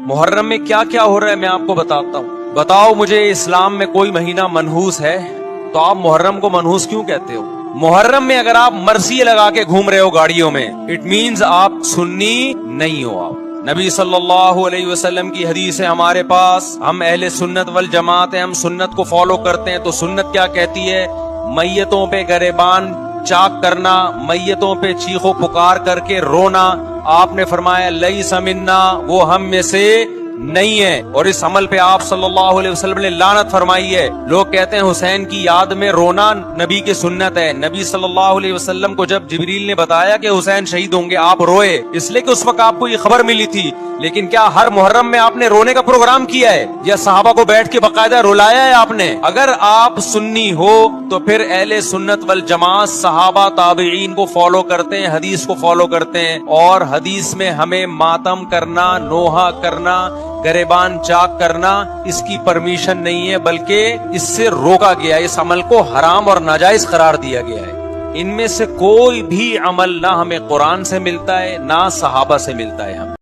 محرم میں کیا کیا ہو رہا ہے میں آپ کو بتاتا ہوں. بتاؤ مجھے اسلام میں کوئی مہینہ منحوس ہے تو آپ محرم کو منحوس کیوں کہتے ہو؟ محرم میں اگر آپ مرثیے لگا کے گھوم رہے ہو گاڑیوں میں، اٹ مینز آپ سنی نہیں ہو. آپ نبی صلی اللہ علیہ وسلم کی حدیث ہے ہمارے پاس، ہم اہل سنت والجماعت ہیں، ہم سنت کو فالو کرتے ہیں. تو سنت کیا کہتی ہے؟ میتوں پہ گریبان چاک کرنا، میتوں پہ چیخو پکار کر کے رونا. آپ نے فرمایا لیس منا، وہ ہم میں سے نہیں ہے. اور اس عمل پہ آپ صلی اللہ علیہ وسلم نے لعنت فرمائی ہے. لوگ کہتے ہیں حسین کی یاد میں رونا نبی کی سنت ہے. نبی صلی اللہ علیہ وسلم کو جب جبریل نے بتایا کہ حسین شہید ہوں گے، آپ روئے، اس لیے کہ اس وقت آپ کو یہ خبر ملی تھی. لیکن کیا ہر محرم میں آپ نے رونے کا پروگرام کیا ہے یا صحابہ کو بیٹھ کے باقاعدہ رلایا ہے آپ نے؟ اگر آپ سنی ہو تو پھر اہل سنت والجماعت صحابہ تابعین کو فالو کرتے ہیں، حدیث کو فالو کرتے ہیں. اور حدیث میں ہمیں ماتم کرنا، نوحہ کرنا، گریبان چاک کرنا، اس کی پرمیشن نہیں ہے، بلکہ اس سے روکا گیا ہے. اس عمل کو حرام اور ناجائز قرار دیا گیا ہے. ان میں سے کوئی بھی عمل نہ ہمیں قرآن سے ملتا ہے نہ صحابہ سے ملتا ہے. ہمیں